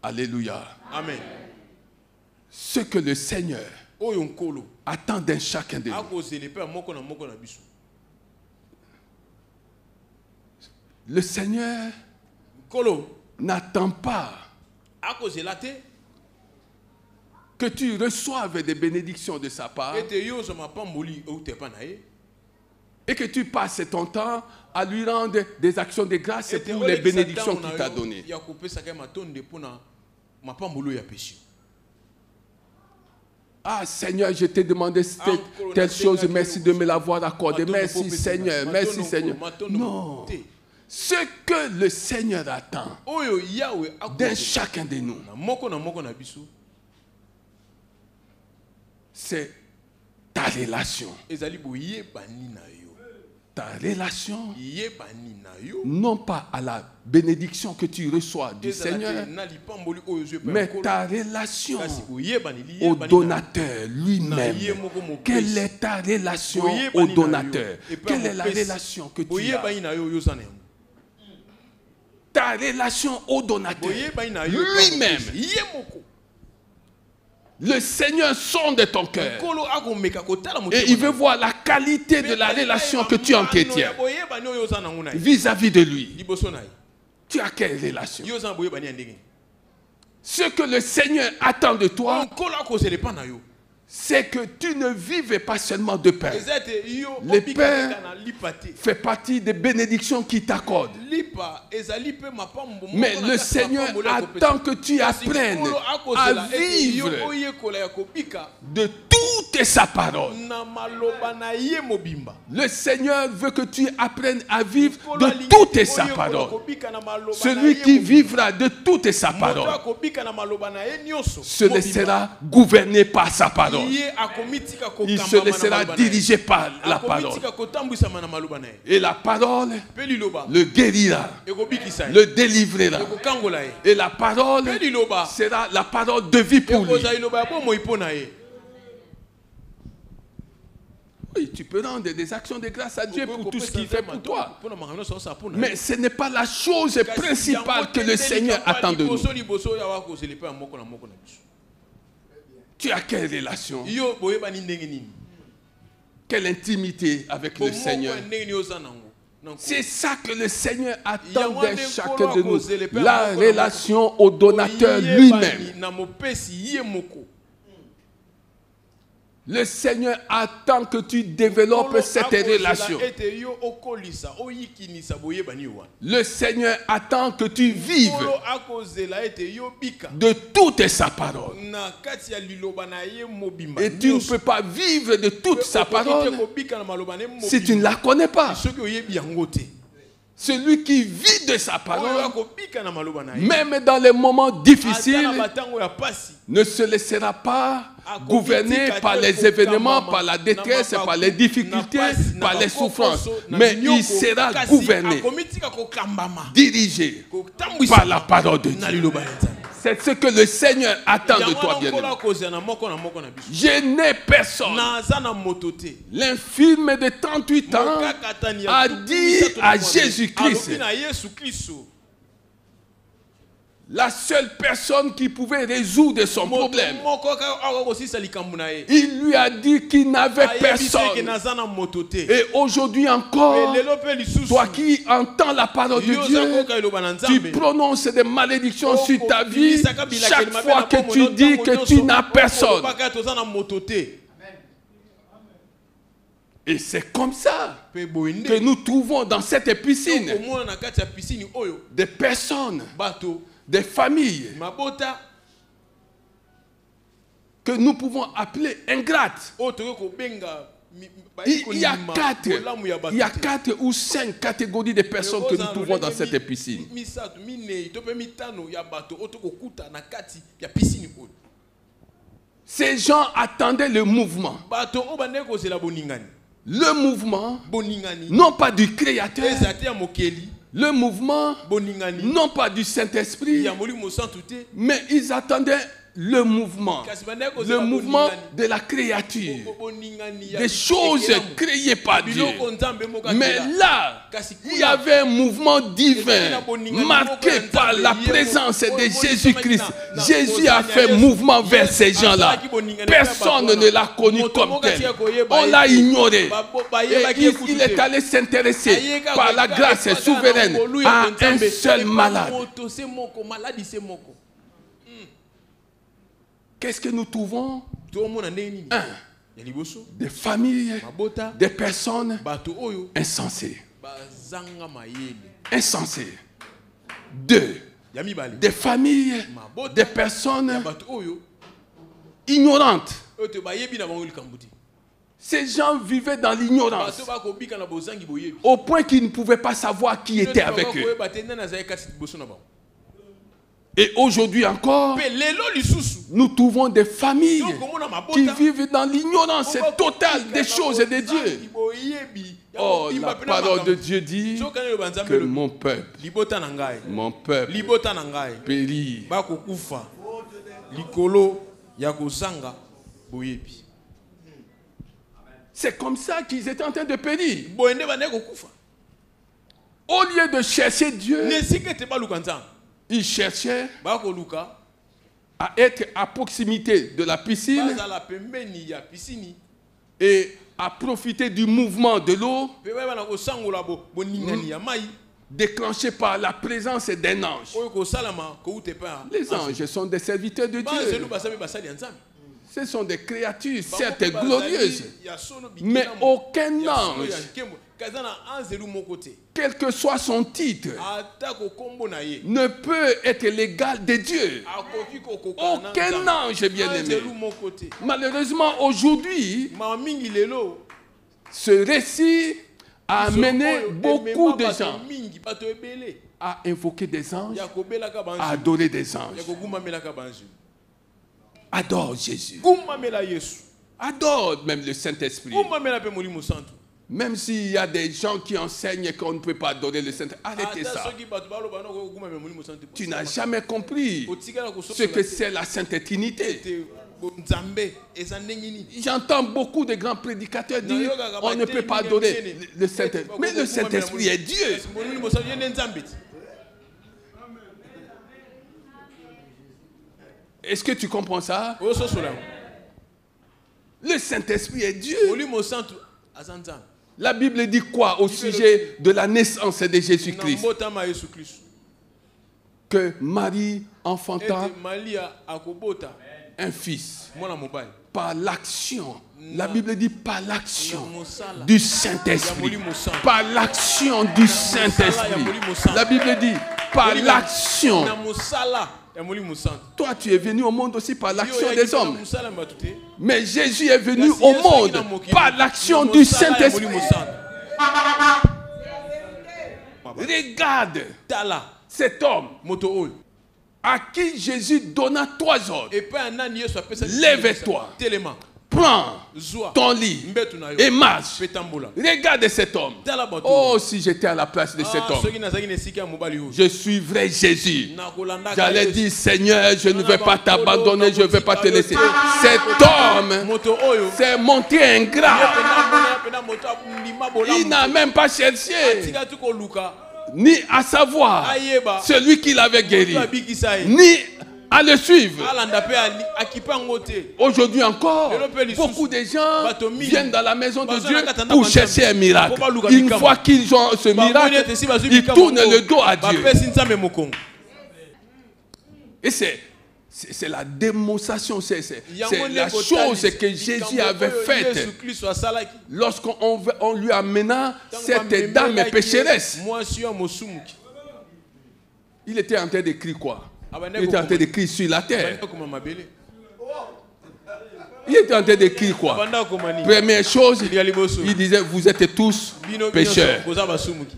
Speaker 1: Alléluia.
Speaker 2: Amen.
Speaker 1: Ce que le Seigneur attend d'un chacun de nous. Le Seigneur n'attend pas que tu reçoives des bénédictions de sa part et que tu passes ton temps à lui rendre des actions de grâce pour les bénédictions qu'il t'a données. Ah Seigneur, je t'ai demandé telle chose, merci de me l'avoir accordé. Merci Seigneur, merci Seigneur. Non. Ce que le Seigneur attend d'un chacun de nous, c'est ta relation. Ta relation, non pas à la bénédiction que tu reçois du Seigneur, mais ta relation au donateur lui-même. Quelle est ta relation au donateur? Quelle est la relation que tu as? Ta relation au donateur lui-même. Le Seigneur sonde ton cœur et il veut voir la qualité de la relation que tu entretiens vis-à-vis de lui. Tu as quelle relation? Ce que le Seigneur attend de toi, c'est que tu ne vives pas seulement de pain. Le pain fait partie des bénédictions qu'il t'accorde. Mais le Seigneur attend que tu apprennes à vivre de toute sa parole. Le Seigneur veut que tu apprennes à vivre de toute sa parole. Celui qui vivra de toute sa parole se laissera gouverner par sa parole. Il se laissera diriger par la parole. Et la parole le guérira, le délivrera. Et la parole sera la parole de vie pour lui. Oui, tu peux rendre des actions de grâce à Dieu pour tout ce qu'il fait pour toi. Mais ce n'est pas la chose principale que le Seigneur attend de nous. Tu as quelle relation? Quelle intimité avec le Seigneur? C'est ça que le Seigneur attend de chacun de nous. La relation au donateur lui-même. Le Seigneur attend que tu développes cette relation. Le Seigneur attend que tu vives de toute sa parole. Et tu ne peux pas vivre de toute sa parole si tu ne la connais pas. Celui qui vit de sa parole, même dans les moments difficiles, ne se laissera pas gouverner par les événements, par la détresse, par les difficultés, par les souffrances. Mais il sera gouverné, dirigé par la parole de Dieu. C'est ce que le Seigneur attend de toi, bien-aimé. Je n'ai personne. L'infirme de 38 ans a dit à Jésus-Christ, la seule personne qui pouvait résoudre son problème, il lui a dit qu'il n'avait personne. Et aujourd'hui encore, toi qui entends la parole de Dieu, tu prononces des malédictions sur ta vie chaque fois que tu dis que tu n'as personne. Et c'est comme ça que nous trouvons dans cette piscine des personnes, des familles que nous pouvons appeler ingrates. Il y a 4 ou 5 catégories de personnes que nous trouvons dans cette piscine. Ces gens attendaient le mouvement. Le mouvement, non pas du Créateur. Le mouvement, non pas du Saint-Esprit, mais ils attendaient le mouvement de la créature, des choses créées par Dieu. Mais là, il y avait un mouvement divin marqué par la présence de Jésus-Christ. Jésus a fait mouvement vers ces gens-là. Personne ne l'a connu comme tel. On l'a ignoré. Et il est allé s'intéresser par la grâce souveraine à un seul malade. Qu'est-ce que nous trouvons? Un, des familles, des personnes insensées. Insensées. Deux, des familles, des personnes ignorantes. Ces gens vivaient dans l'ignorance au point qu'ils ne pouvaient pas savoir qui était avec eux. Et aujourd'hui encore, nous trouvons des familles qui vivent dans l'ignorance totale des choses de Dieu. Oh, la parole de Dieu dit que mon peuple périt. C'est comme ça qu'ils étaient en train de périr. Au lieu de chercher Dieu, ils cherchaient à être à proximité de la piscine et à profiter du mouvement de l'eau déclenché par la présence d'un ange. Les anges sont des serviteurs de Dieu. Ce sont des créatures, certes glorieuses, mais aucun ange, quel que soit son titre, ne peut être l'égal de Dieu. Aucun ange bien-aimé. Malheureusement, aujourd'hui, ce récit a amené beaucoup de gens à invoquer des anges, à adorer des anges. Adore Jésus. Adore même le Saint-Esprit. Même s'il y a des gens qui enseignent qu'on ne peut pas adorer le Saint-Esprit, arrêtez ça. Tu n'as jamais compris ce que c'est la Sainte Trinité. J'entends beaucoup de grands prédicateurs dire on ne peut pas adorer le Saint-Esprit. Mais le Saint-Esprit est Dieu. Est-ce que tu comprends ça? Le Saint-Esprit est Dieu. La Bible dit quoi au sujet de la naissance de Jésus-Christ? Que Marie enfanta un fils par l'action. La Bible dit par l'action du Saint-Esprit. Par l'action du Saint-Esprit. La Bible dit par l'action. Toi, tu es venu au monde aussi par l'action des hommes. Mais Jésus est venu au monde par l'action du Saint-Esprit. Regarde cet homme à qui Jésus donna 3 ordres. Lève-toi. Prends ton lit et marche. Regarde cet homme. Oh, si j'étais à la place de cet homme, je suivrais Jésus. J'allais dire, Seigneur, je ne vais pas t'abandonner, je ne vais pas te laisser. Cet homme s'est montré ingrat. Il n'a même pas cherché ni à savoir celui qui l'avait guéri, ni à le suivre. Aujourd'hui encore, beaucoup de gens viennent dans la maison de Dieu pour chercher un miracle. Une fois qu'ils ont ce miracle, ils tournent le dos à Dieu. Et c'est la démonstration, c'est la chose que Jésus avait faite lorsqu'on lui amena cette dame pécheresse. Il était en train de crier quoi? Il était en train de crier sur la terre. Il était en train de crier quoi? Première chose, il disait, vous êtes tous pécheurs.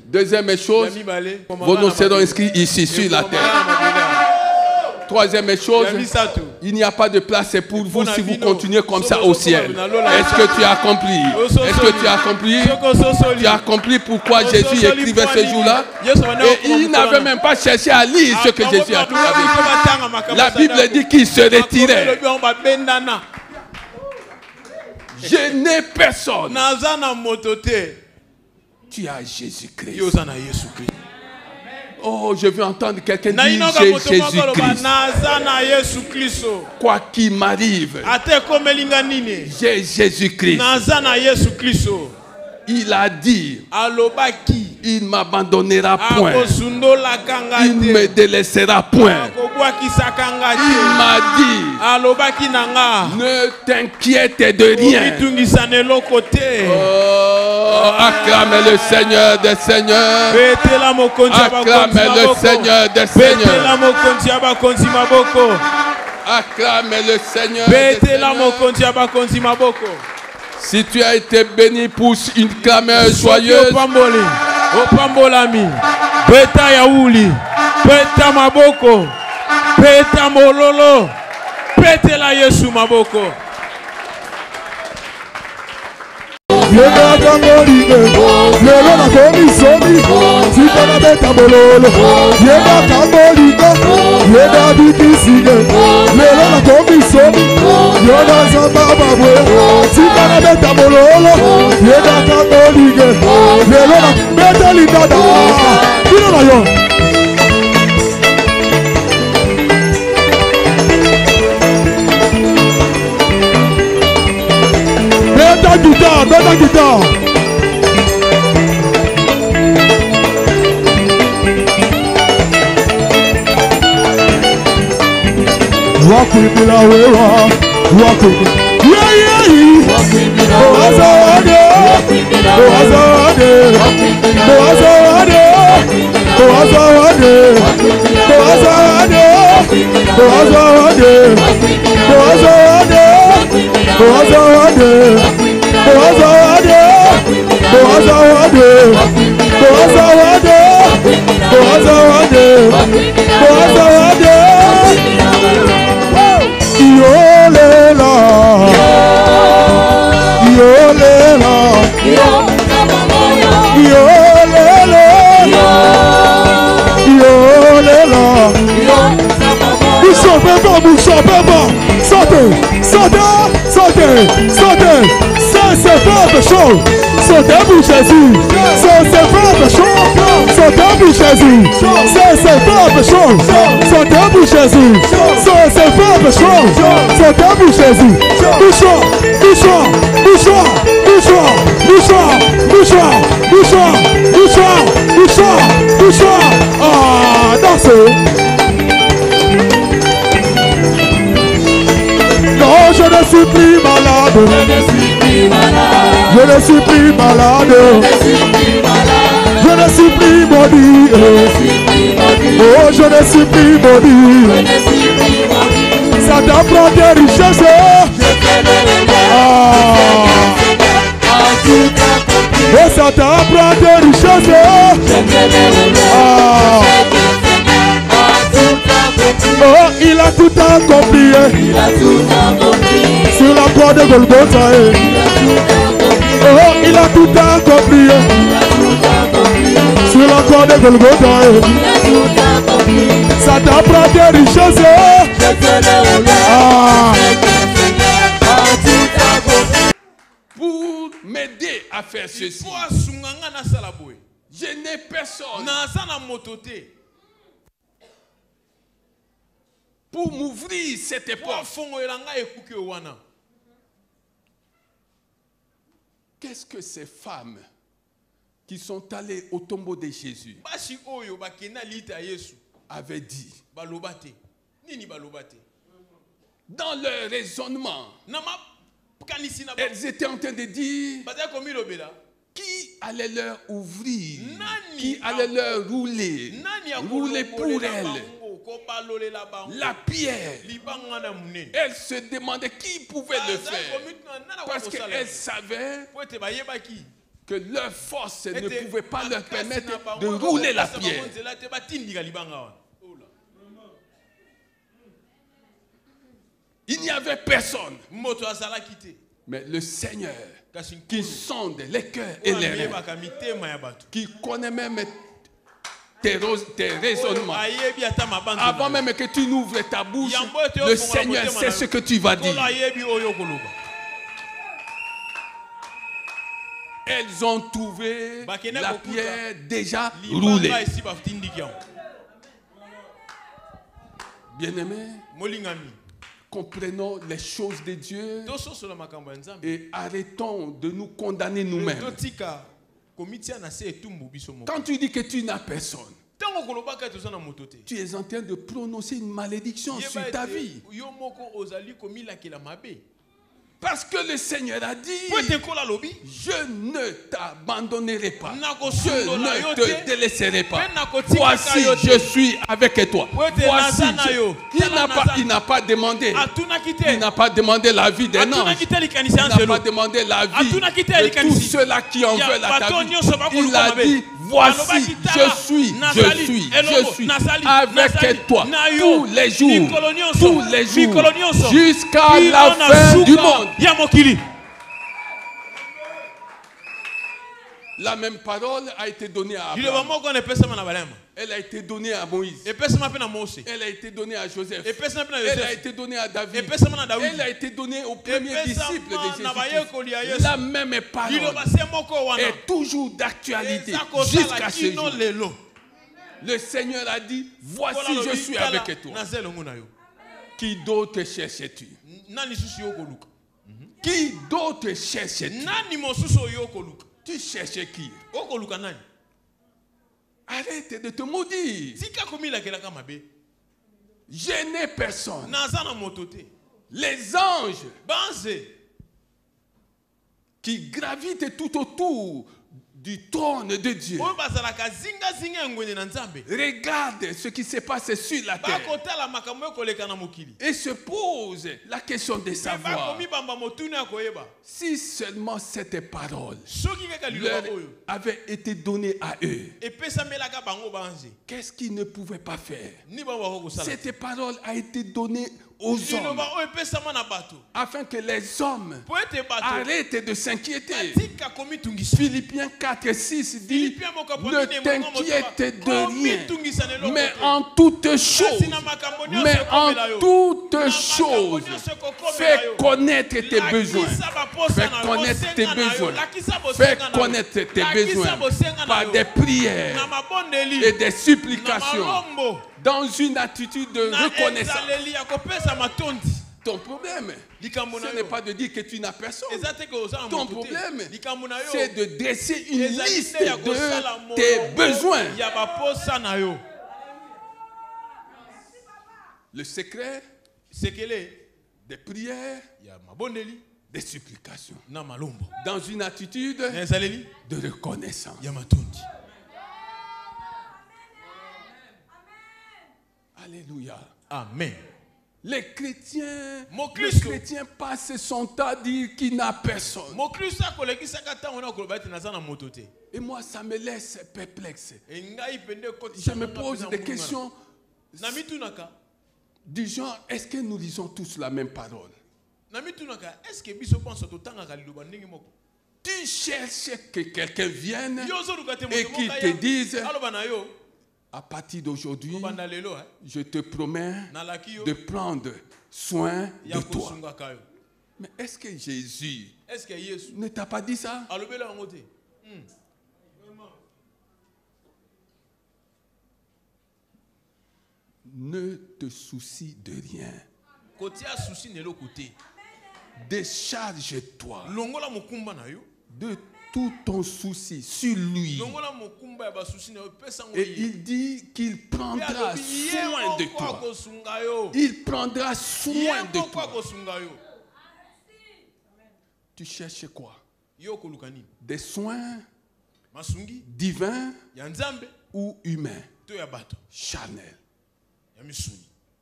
Speaker 1: Deuxième chose, vos noms seront inscrits ici sur la terre. Troisième chose, Il n'y a pas de place, c'est pour vous si vous continuez comme ça au ciel. Est-ce que tu as compris? Est-ce que tu as compris? Tu as compris pourquoi Jésus écrivait ce jour-là? Et il n'avait même pas cherché à lire ce que Jésus avait écrit. La Bible dit qu'il se retirait. Je n'ai personne. Tu as Jésus-Christ. Oh, je veux entendre quelqu'un dire j'ai Jésus-Christ. Quoi qu'il m'arrive, j'ai Jésus-Christ. Il a dit, il ne m'abandonnera point. Il ne me délaissera point. Il m'a dit, ne t'inquiète de rien. Oh, acclamez le Seigneur des Seigneurs. Acclamez le Seigneur des Seigneurs. Acclamez le Seigneur des Seigneurs. Si tu as été béni pour une clameur joyeuse, Beta yaouli, beta maboko, beta mololo, beta la Yesu maboko.
Speaker 3: Yeba kangorige, yeba na komi somi, sita na beta mololo. Yeba kangorige, yeba bikisige, yeba na komi somi, yeba zamba babwe, sita na beta mololo. Yeba kangorige, yeba na beta lidada, kino na yo. Guitar, better guitar. Walk with me now, walk with me. Yeah, yeah, yeah. Walk with me now, walk with me now. Walk with me now, walk with me now. Walk c'est votre show. Sautez pour Jésus. C'est votre show. Sautez pour Jésus. C'est votre show. Sautez pour Jésus. C'est votre show. Sautez pour Jésus. Bouchard, bouchard, bouchard, bouchard, bouchard, bouchard, bouchard, bouchard, bouchard, bouchard. Ah, dansez. Non, je ne suis plus malade. Je ne suis plus malade. Je ne suis plus maudit. Oh, je ne suis plus maudit. Ça t'apprend des richesses. Et ça t'apprend des richesses. Oh, il a tout accompli. Sur la croix de Golgotha. Oh, il a tout accompli. Sur la croix de Golgotha. Ça t'apprend des richesses.
Speaker 1: Pour m'aider à faire ceci, je n'ai personne pour m'ouvrir cette époque. Qu'est-ce que ces femmes qui sont allées au tombeau de Jésus avaient dit? Dans leur raisonnement, elles étaient en train de dire qui allait leur ouvrir, qui allait leur rouler pour elles la pierre. Elles se demandaient qui pouvait le faire, parce qu'elles savaient que leur force ne pouvait pas leur permettre de rouler la pierre. Il n'y avait personne. Mais le Seigneur qui sonde les cœurs et les reins, qui connaît même tes raisonnements. Avant même que tu n'ouvres ta bouche, le Seigneur sait ce que tu vas dire. Elles ont trouvé la pierre déjà roulée. Bien-aimés, comprenons les choses de Dieu et arrêtons de nous condamner nous-mêmes. Quand tu dis que tu n'as personne, tu es en train de prononcer une malédiction sur ta vie. Parce que le Seigneur a dit, je ne t'abandonnerai pas, je ne te délaisserai pas. Voici, je suis avec toi. Voici, il n'a pas demandé. Il n'a pas demandé la vie d'un ange. Il n'a pas demandé la vie de tous ceux-là qui en veulent à ta vie. Il a dit, voici, je suis avec toi tous les jours, jusqu'à la fin du monde. La même parole a été donnée à Abraham. Elle a été donnée à Moïse. Elle a été donnée à Joseph. Elle a été donnée à David. Elle a été donnée aux premiers disciples de Jésus. La même parole est toujours d'actualité jusqu'à ce jour. Le Seigneur a dit, voici je suis avec toi. Qui d'autre cherches-tu? Qui d'autre cherches-tu? Tu cherches qui? Arrête de te maudire. Je n'ai personne. Les anges qui gravitent tout autour du trône de Dieu. Regarde ce qui se passe sur la terre et se pose la question de savoir si seulement cette parole leur avait été donnée à eux, qu'est-ce qu'ils ne pouvaient pas faire? Cette parole a été donnée aux hommes afin que les hommes arrêtent de s'inquiéter. Philippiens 4:6 dit, ne t'inquiète de rien, mais en toutes choses, fais connaître tes besoins. Fais connaître tes besoins. Fais connaître tes besoins par des prières et des supplications, dans une attitude de reconnaissance. Ton problème, ce n'est pas de dire que tu n'as personne. Ton problème, c'est de dresser une liste de tes besoins. Le secret, des prières, des supplications, dans une attitude de reconnaissance. Alléluia.
Speaker 2: Amen.
Speaker 1: Le chrétien passe son temps à dire qu'il n'a personne. Et moi, ça me laisse perplexe. Je me pose des questions du genre, est-ce que nous lisons tous la même parole? Tu cherches que quelqu'un vienne et qu'il te dise, à partir d'aujourd'hui, je te promets de prendre soin de toi. Mais est-ce que Jésus ne t'a pas dit ça? Ne te soucie de rien. Décharge-toi de tout ton souci sur lui. Et il dit qu'il prendra soin de toi. Il prendra soin de toi. Tu cherches quoi? Des soins divins ou humains? Charnels.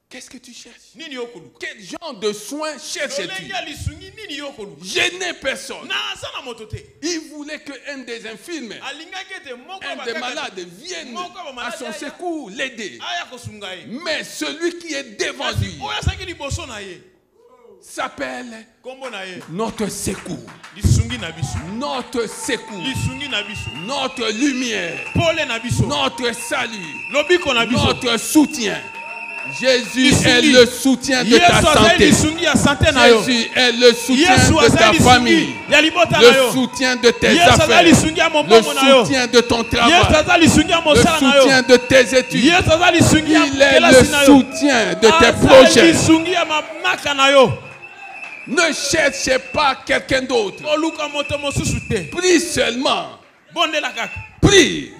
Speaker 1: Qu'est-ce que tu cherches? Quel genre de soins cherches-tu? Je n'ai personne. Il voulait qu'un des infirmes, un des malades vienne à son secours l'aider. Mais celui qui est devant lui s'appelle notre secours. Notre secours. Notre lumière. Notre salut. Notre soutien. Jésus est le soutien de ta santé. Jésus est le soutien de ta famille. Le soutien de tes affaires. Le soutien de ton travail. Le soutien de tes études. Il est le soutien de tes projets. Ne cherchez pas quelqu'un d'autre. Prie seulement. Prie.